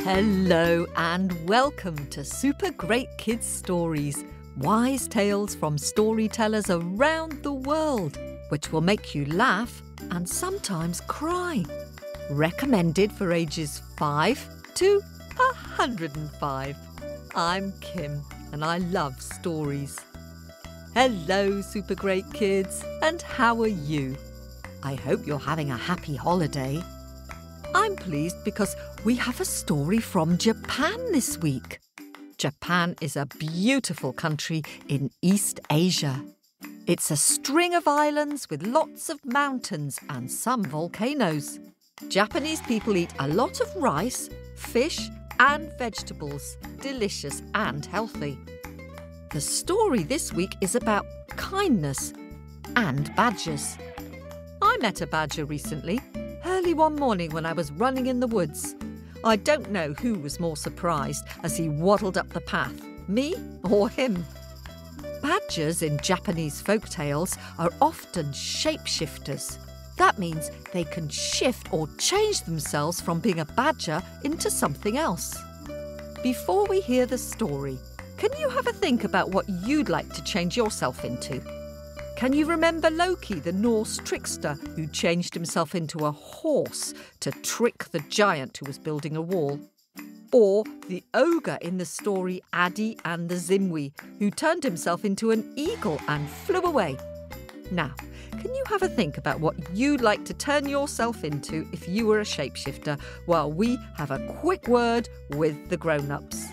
Hello and welcome to Super Great Kids Stories, wise tales from storytellers around the world, which will make you laugh and sometimes cry. Recommended for ages 5 to 105. I'm Kim and I love stories. Hello, Super Great Kids, and how are you? I hope you're having a happy holiday. I'm pleased because we have a story from Japan this week. Japan is a beautiful country in East Asia. It's a string of islands with lots of mountains and some volcanoes. Japanese people eat a lot of rice, fish and vegetables, delicious and healthy. The story this week is about kindness and badgers. I met a badger recently, early one morning when I was running in the woods. I don't know who was more surprised as he waddled up the path, me or him. Badgers in Japanese folk tales are often shapeshifters. That means they can shift or change themselves from being a badger into something else. Before we hear the story, can you have a think about what you'd like to change yourself into? Can you remember Loki, the Norse trickster who changed himself into a horse to trick the giant who was building a wall? Or the ogre in the story Addy and the Zimwi, who turned himself into an eagle and flew away? Now, can you have a think about what you'd like to turn yourself into if you were a shapeshifter while we have a quick word with the grown-ups?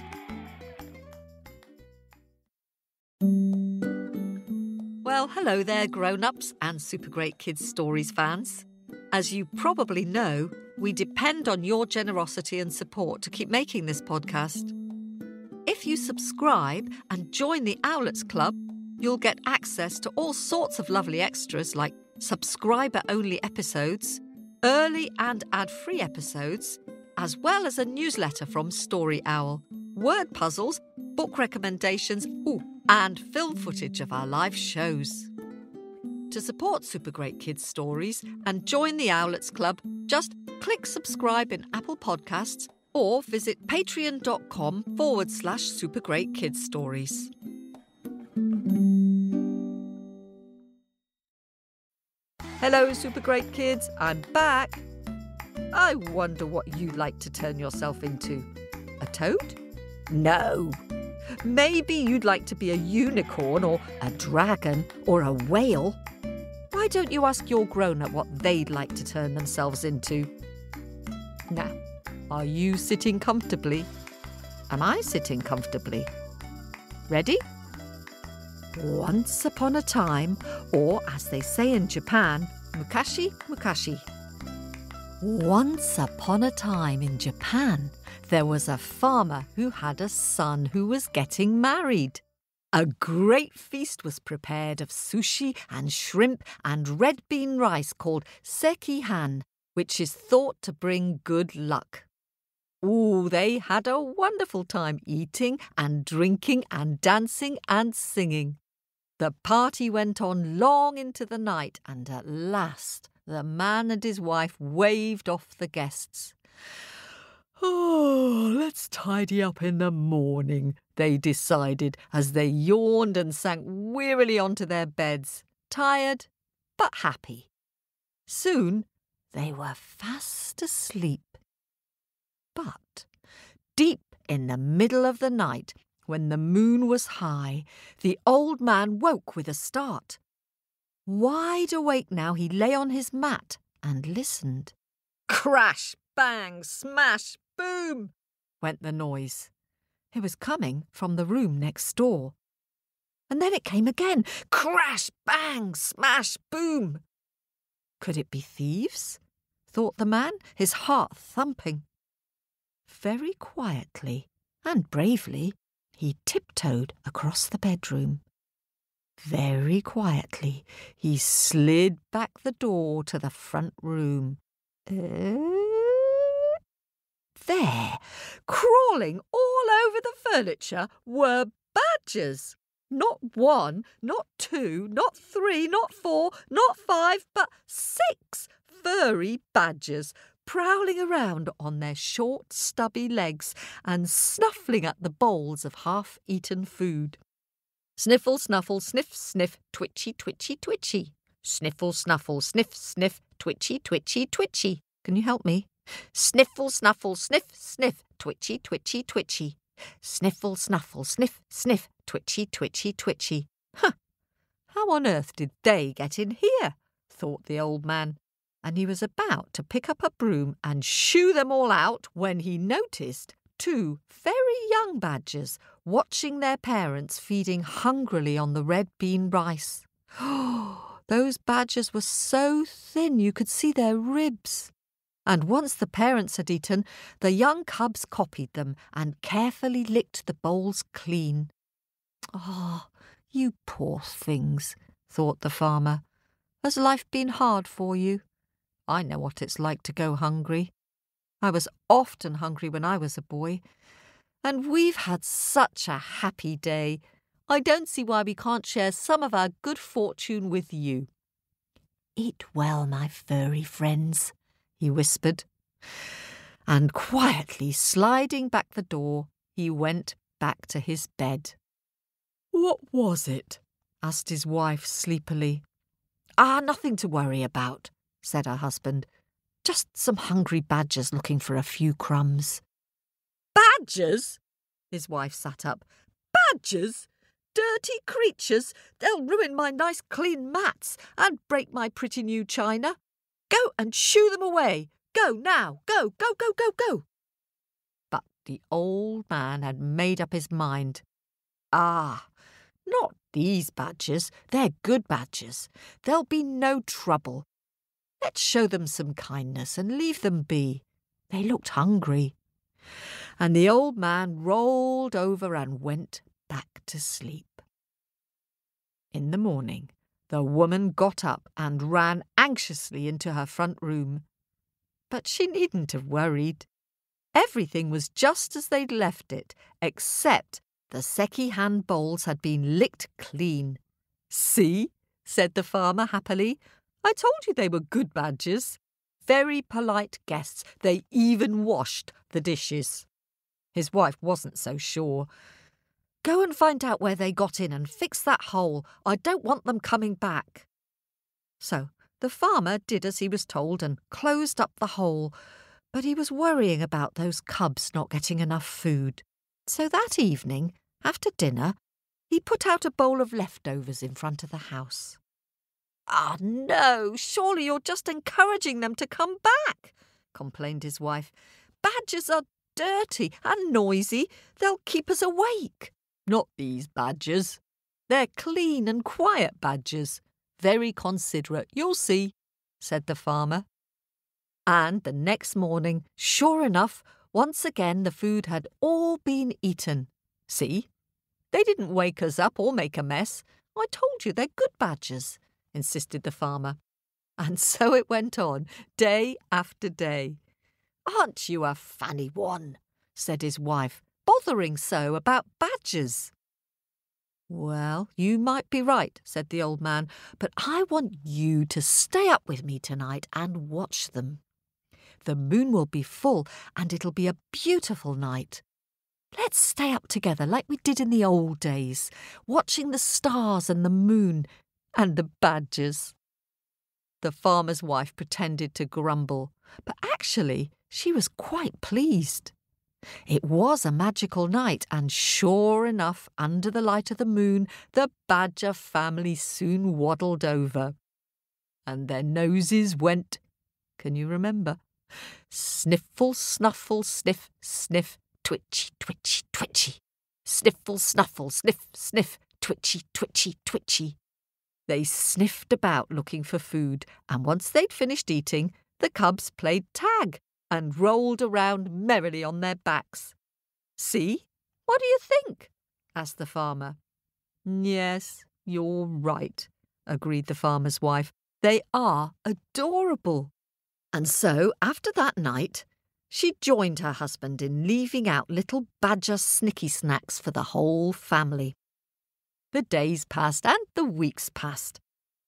Well, hello there, grown-ups and Super Great Kids Stories fans. As you probably know, we depend on your generosity and support to keep making this podcast. If you subscribe and join the Owlets Club, you'll get access to all sorts of lovely extras like subscriber-only episodes, early and ad-free episodes, as well as a newsletter from Story Owl, word puzzles, book recommendations, and film footage of our live shows. To support Super Great Kids Stories and join the Owlets Club, just click subscribe in Apple Podcasts or visit patreon.com/Super Great Kids Stories. Hello, Super Great Kids. I'm back. I wonder what you'd like to turn yourself into. A toad? No. Maybe you'd like to be a unicorn or a dragon or a whale. Why don't you ask your grown-up what they'd like to turn themselves into? Now, are you sitting comfortably? Am I sitting comfortably? Ready? Once upon a time, or as they say in Japan, mukashi mukashi. Once upon a time in Japan, there was a farmer who had a son who was getting married. A great feast was prepared of sushi and shrimp and red bean rice called sekihan, which is thought to bring good luck. Ooh, they had a wonderful time eating and drinking and dancing and singing. The party went on long into the night and at last the man and his wife waved off the guests. Oh, let's tidy up in the morning, they decided as they yawned and sank wearily onto their beds, tired but happy. Soon they were fast asleep. But deep in the middle of the night, when the moon was high, the old man woke with a start. Wide awake now, he lay on his mat and listened. Crash, bang, smash, boom, went the noise. It was coming from the room next door. And then it came again. Crash, bang, smash, boom. Could it be thieves? Thought the man, his heart thumping. Very quietly and bravely, he tiptoed across the bedroom. Very quietly, he slid back the door to the front room. There, crawling all over the furniture, were badgers. Not one, not two, not three, not four, not five, but 6 furry badgers prowling around on their short, stubby legs and snuffling at the bowls of half-eaten food. Sniffle, snuffle, sniff, sniff, twitchy, twitchy, twitchy. Sniffle, snuffle, sniff, sniff, twitchy, twitchy, twitchy. Can you help me? Sniffle, snuffle, sniff, sniff, twitchy, twitchy, twitchy. Sniffle, snuffle, sniff, sniff, twitchy, twitchy, twitchy. Huh! How on earth did they get in here? Thought the old man, and he was about to pick up a broom and shoo them all out when he noticed 2 very young badgers watching their parents feeding hungrily on the red bean rice. Oh, those badgers were so thin you could see their ribs. And once the parents had eaten, the young cubs copied them and carefully licked the bowls clean. "Ah, you poor things," thought the farmer. "Has life been hard for you? I know what it's like to go hungry. I was often hungry when I was a boy. And we've had such a happy day. I don't see why we can't share some of our good fortune with you." "Eat well, my furry friends," he whispered. And quietly sliding back the door, he went back to his bed. "What was it?" asked his wife sleepily. Nothing to worry about," said her husband. "Just some hungry badgers looking for a few crumbs." "Badgers?" His wife sat up. "Badgers? Dirty creatures! They'll ruin my nice clean mats and break my pretty new china. Go and shoo them away. Go now. Go, go, go, go, go." But the old man had made up his mind. Not these badgers. They're good badgers. There'll be no trouble. Let's show them some kindness and leave them be. They looked hungry. And the old man rolled over and went back to sleep. In the morning, the woman got up and ran anxiously into her front room. But she needn't have worried. Everything was just as they'd left it, except the secky-hand bowls had been licked clean. "See," said the farmer happily. "I told you they were good badgers. Very polite guests. They even washed the dishes." His wife wasn't so sure. "Go and find out where they got in and fix that hole. I don't want them coming back." So the farmer did as he was told and closed up the hole, but he was worrying about those cubs not getting enough food. So that evening, after dinner, he put out a bowl of leftovers in front of the house. No, surely you're just encouraging them to come back," complained his wife. "Badgers are dirty and noisy. They'll keep us awake." "Not these badgers. They're clean and quiet badgers. Very considerate, you'll see," said the farmer. And the next morning, sure enough, once again the food had all been eaten. "See? They didn't wake us up or make a mess. I told you they're good badgers," insisted the farmer. And so it went on, day after day. "Aren't you a funny one?" said his wife, "bothering so about badgers." "Well, you might be right," said the old man, "but I want you to stay up with me tonight and watch them. The moon will be full and it'll be a beautiful night. Let's stay up together like we did in the old days, watching the stars and the moon and the badgers." The farmer's wife pretended to grumble, but actually she was quite pleased. It was a magical night, and sure enough, under the light of the moon, the badger family soon waddled over. And their noses went, can you remember? Sniffle, snuffle, sniff, sniff, twitchy, twitchy, twitchy. Sniffle, snuffle, sniff, sniff, twitchy, twitchy, twitchy. They sniffed about looking for food, and once they'd finished eating, the cubs played tag and rolled around merrily on their backs. "See? What do you think?" asked the farmer. "Yes, you're right," agreed the farmer's wife. "They are adorable." And so, after that night, she joined her husband in leaving out little badger snicky snacks for the whole family. The days passed and the weeks passed.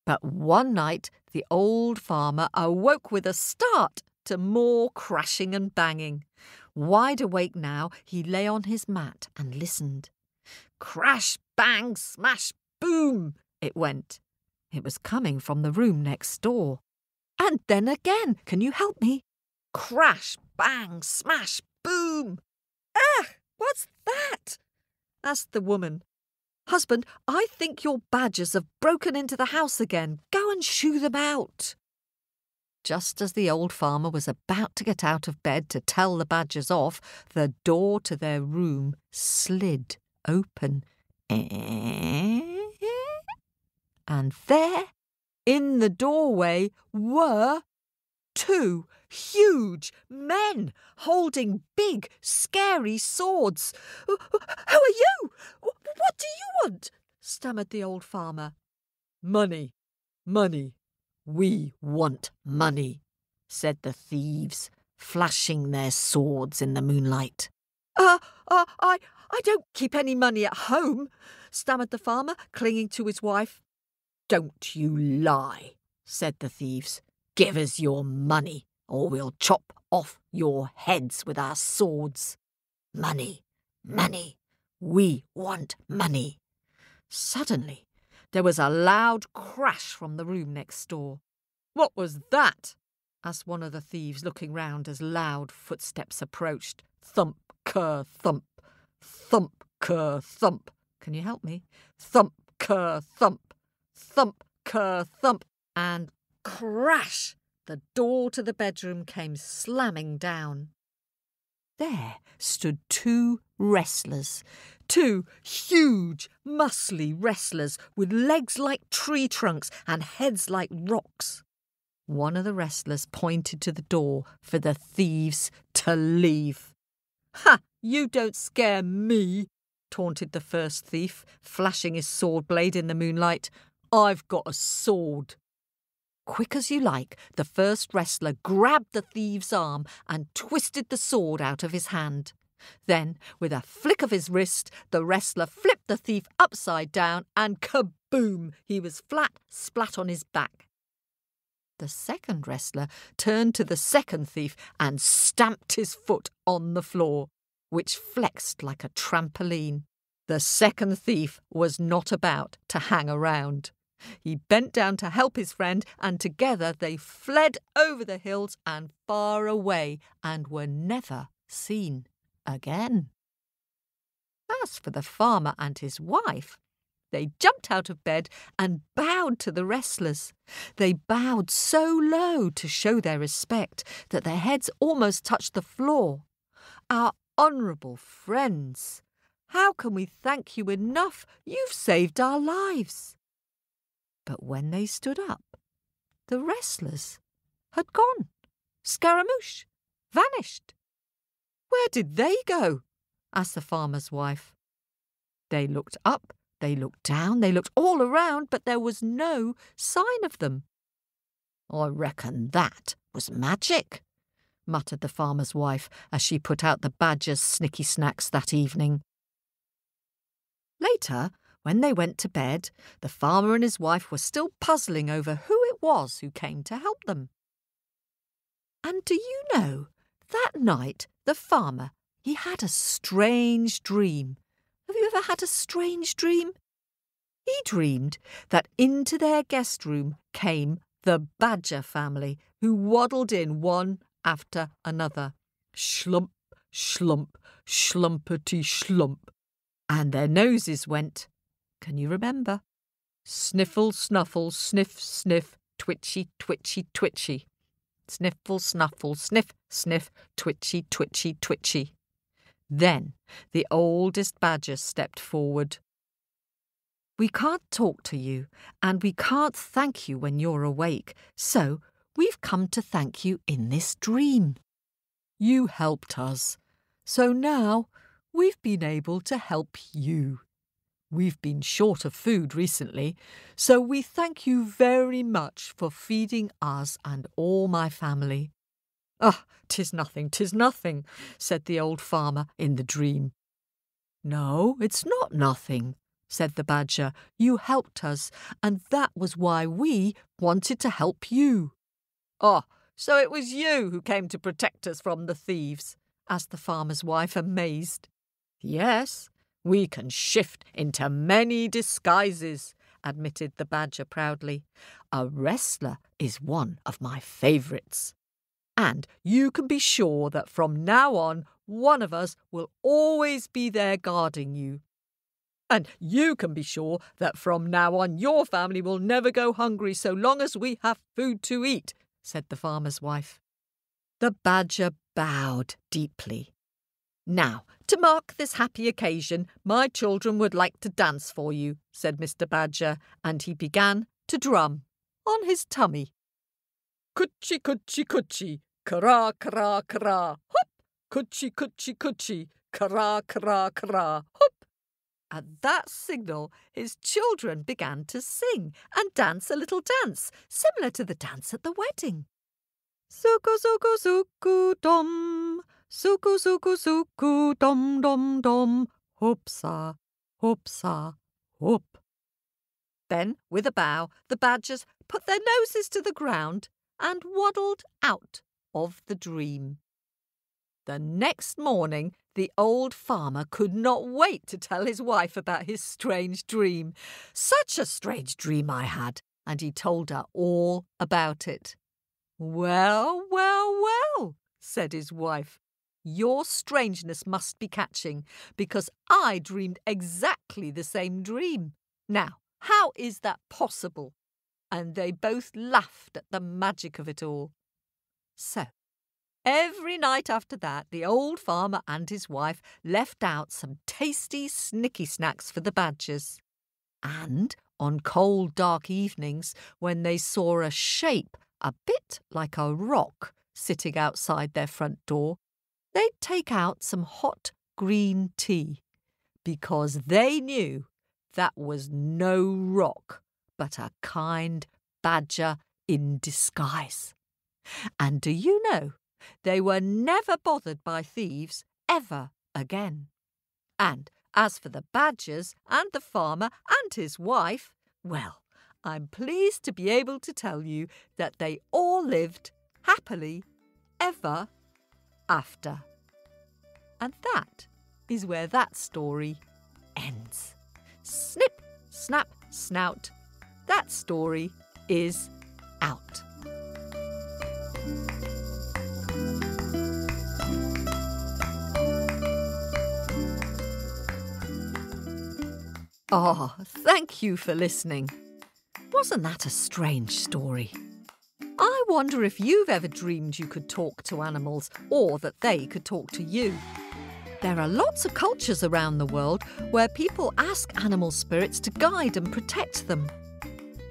But one night the old farmer awoke with a start to more crashing and banging. Wide awake now, he lay on his mat and listened. Crash, bang, smash, boom, it went. It was coming from the room next door. And then again, can you help me? Crash, bang, smash, boom. Ah, what's that? Asked the woman. Husband, I think your badgers have broken into the house again. Go and shoo them out. Just as the old farmer was about to get out of bed to tell the badgers off, the door to their room slid open. And there, in the doorway, were 2 huge men holding big, scary swords. Who are you? What do you want? Stammered the old farmer. Money, money. We want money, said the thieves, flashing their swords in the moonlight. I don't keep any money at home, stammered the farmer, clinging to his wife. Don't you lie, said the thieves. Give us your money, or we'll chop off your heads with our swords. Money, money, we want money. Suddenly, there was a loud crash from the room next door. What was that? Asked one of the thieves, looking round as loud footsteps approached. Thump, cur, thump. Thump, cur, thump. Can you help me? Thump, cur, thump. Thump, cur, thump. And crash! The door to the bedroom came slamming down. There stood 2 wrestlers. 2 huge, muscly wrestlers with legs like tree trunks and heads like rocks. One of the wrestlers pointed to the door for the thieves to leave. Ha! You don't scare me, taunted the first thief, flashing his sword blade in the moonlight. I've got a sword. Quick as you like, the first wrestler grabbed the thief's arm and twisted the sword out of his hand. Then, with a flick of his wrist, the wrestler flipped the thief upside down and kaboom! He was flat, splat on his back. The second wrestler turned to the second thief and stamped his foot on the floor, which flexed like a trampoline. The second thief was not about to hang around. He bent down to help his friend, and together they fled over the hills and far away and were never seen again. As for the farmer and his wife, they jumped out of bed and bowed to the wrestlers. They bowed so low to show their respect that their heads almost touched the floor. Our honourable friends, how can we thank you enough? You've saved our lives. But when they stood up, the wrestlers had gone. Scaramouche, vanished. Where did they go? Asked the farmer's wife. They looked up, they looked down, they looked all around, but there was no sign of them. I reckon that was magic, muttered the farmer's wife as she put out the badger's snicky snacks that evening. Later, when they went to bed, the farmer and his wife were still puzzling over who it was who came to help them. And do you know, that night the farmer, he had a strange dream. Have you ever had a strange dream? He dreamed that into their guest room came the badger family, who waddled in one after another. Schlump, schlump, schlumpety schlump. And their noses went, can you remember? Sniffle, snuffle, sniff, sniff, twitchy, twitchy, twitchy. Sniffle, snuffle, sniff, sniff, twitchy, twitchy, twitchy. Then the oldest badger stepped forward. We can't talk to you, and we can't thank you when you're awake, so we've come to thank you in this dream. You helped us, so now we've been able to help you. We've been short of food recently, so we thank you very much for feeding us and all my family. Ah, 'tis nothing, said the old farmer in the dream. No, it's not nothing, said the badger. "You helped us, and that was why we wanted to help you." "Oh, so it was you who came to protect us from the thieves?" asked the farmer's wife, amazed. "Yes, we can shift into many disguises," admitted the badger proudly. "A wrestler is one of my favourites. And you can be sure that from now on, one of us will always be there guarding you. And you can be sure that from now on, your family will never go hungry so long as we have food to eat," said the farmer's wife. The badger bowed deeply. "Now, to mark this happy occasion, my children would like to dance for you," said Mr. Badger, and he began to drum on his tummy. "Coochie, coochie, coochie, kara, kara, kara, hop! Coochie, coochie, coochie, kara, kara, kara, hop!" At that signal, his children began to sing and dance a little dance, similar to the dance at the wedding. Suku, suku, suku, dom. Suku, suku, suku, dom, dom, dom. Hoopsa, hoopsa, hoop. Then, with a bow, the badgers put their noses to the ground and waddled out of the dream. The next morning, the old farmer could not wait to tell his wife about his strange dream. "Such a strange dream I had," and he told her all about it. "Well, well, well," said his wife. "Your strangeness must be catching, because I dreamed exactly the same dream. Now, how is that possible?" And they both laughed at the magic of it all. So, every night after that, the old farmer and his wife left out some tasty snicky snacks for the badgers. And on cold, dark evenings, when they saw a shape a bit like a rock sitting outside their front door, they'd take out some hot green tea, because they knew that was no rock, but a kind badger in disguise. And do you know, they were never bothered by thieves ever again. And as for the badgers and the farmer and his wife, well, I'm pleased to be able to tell you that they all lived happily ever after. And that is where that story ends. Snip, snap, snout. That story is out. Oh, thank you for listening. Wasn't that a strange story? I wonder if you've ever dreamed you could talk to animals or that they could talk to you. There are lots of cultures around the world where people ask animal spirits to guide and protect them.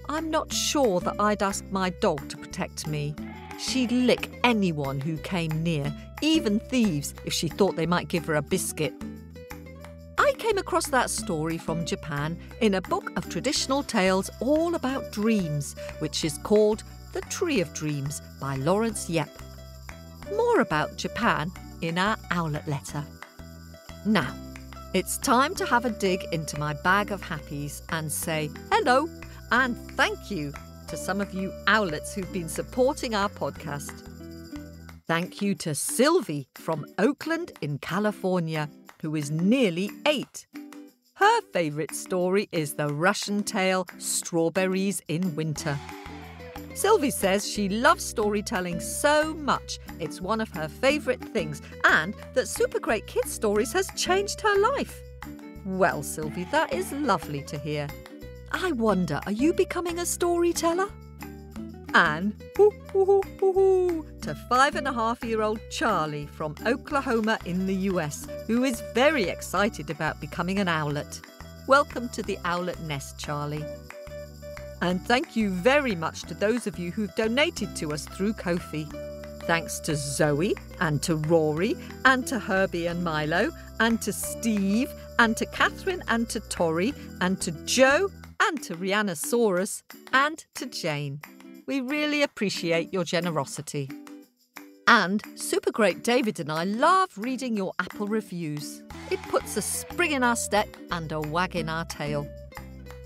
I'm not sure that I'd ask my dog to protect me. She'd lick anyone who came near, even thieves, if she thought they might give her a biscuit. I came across that story from Japan in a book of traditional tales all about dreams, which is called The Tree of Dreams by Lawrence Yep. More about Japan in our Owlet letter. Now, it's time to have a dig into my bag of happies and say hello and thank you to some of you owlets who've been supporting our podcast. Thank you to Sylvie from Oakland in California, who is nearly 8. Her favourite story is the Russian tale Strawberries in Winter. Sylvie says she loves storytelling so much it's one of her favourite things, and that Super Great Kids Stories has changed her life. Well, Sylvie, that is lovely to hear. I wonder, are you becoming a storyteller? And to 5.5-year-old Charlie from Oklahoma in the US, who is very excited about becoming an owlet. Welcome to the Owlet Nest, Charlie. And thank you very much to those of you who've donated to us through Ko-fi. Thanks to Zoe and to Rory and to Herbie and Milo and to Steve and to Catherine and to Tori and to Joe and to Rhiannosaurus and to Jane. We really appreciate your generosity. And Super Great David and I love reading your Apple reviews. It puts a spring in our step and a wag in our tail.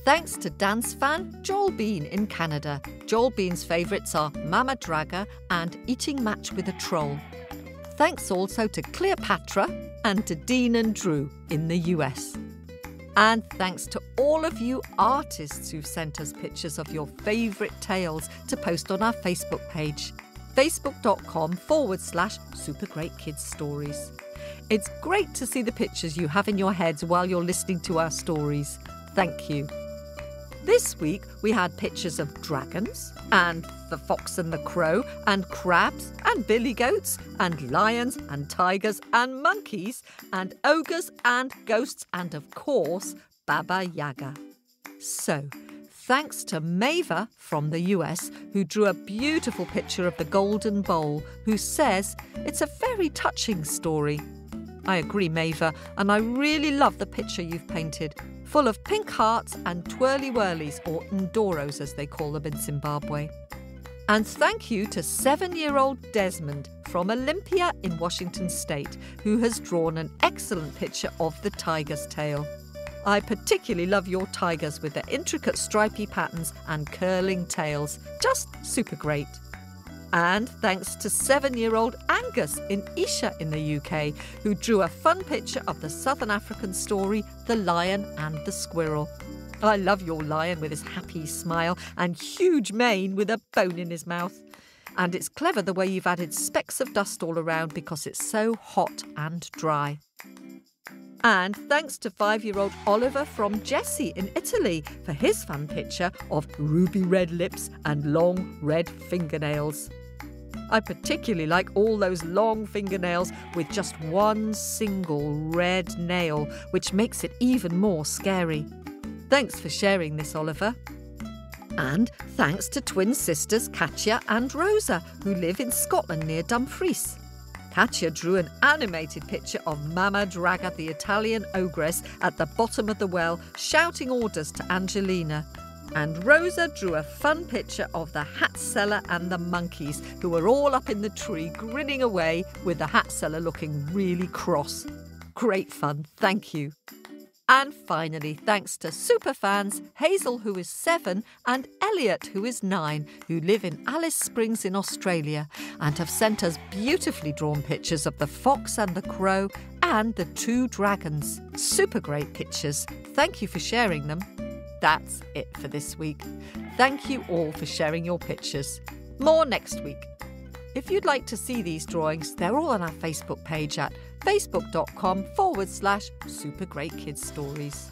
Thanks to dance fan Joel Bean in Canada. Joel Bean's favourites are Mama Draga and Eating Match with a Troll. Thanks also to Cleopatra and to Dean and Drew in the US. And thanks to all of you artists who've sent us pictures of your favourite tales to post on our Facebook page, facebook.com/supergreatkidsstories. It's great to see the pictures you have in your heads while you're listening to our stories. Thank you. This week we had pictures of dragons and the fox and the crow and crabs and billy goats and lions and tigers and monkeys and ogres and ghosts and, of course, Baba Yaga. So, thanks to Mava from the US, who drew a beautiful picture of the Golden Bowl, who says it's a very touching story. I agree, Mava, and I really love the picture you've painted, full of pink hearts and twirly-whirlies, or ndoros as they call them in Zimbabwe. And thank you to 7-year-old Desmond from Olympia in Washington State, who has drawn an excellent picture of the tiger's tail. I particularly love your tigers with their intricate stripy patterns and curling tails. Just super great. And thanks to 7-year-old Angus in Isha in the UK, who drew a fun picture of the Southern African story, The Lion and the Squirrel. I love your lion with his happy smile and huge mane with a bone in his mouth. And it's clever the way you've added specks of dust all around because it's so hot and dry. And thanks to 5-year-old Oliver from Jessie in Italy for his fun picture of ruby red lips and long red fingernails. I particularly like all those long fingernails with just one single red nail, which makes it even more scary. Thanks for sharing this, Oliver. And thanks to twin sisters Katja and Rosa, who live in Scotland near Dumfries. Katja drew an animated picture of Mama Draga, the Italian ogress, at the bottom of the well, shouting orders to Angelina. And Rosa drew a fun picture of the hat seller and the monkeys, who were all up in the tree grinning away, with the hat seller looking really cross. Great fun, thank you. And finally, thanks to superfans Hazel, who is 7, and Elliot, who is 9, who live in Alice Springs in Australia and have sent us beautifully drawn pictures of the fox and the crow and the 2 dragons. Super great pictures. Thank you for sharing them. That's it for this week. Thank you all for sharing your pictures. More next week. If you'd like to see these drawings, they're all on our Facebook page at facebook.com/supergreatkidsstories.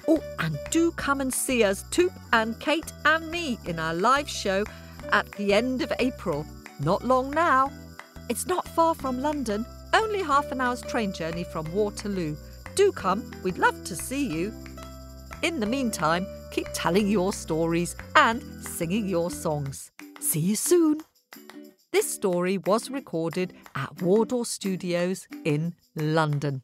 Oh, and do come and see us, Toop and Kate and me, in our live show at the end of April. Not long now. It's not far from London, only half an hour's train journey from Waterloo. Do come, we'd love to see you. In the meantime, keep telling your stories and singing your songs. See you soon. This story was recorded at Wardour Studios in London.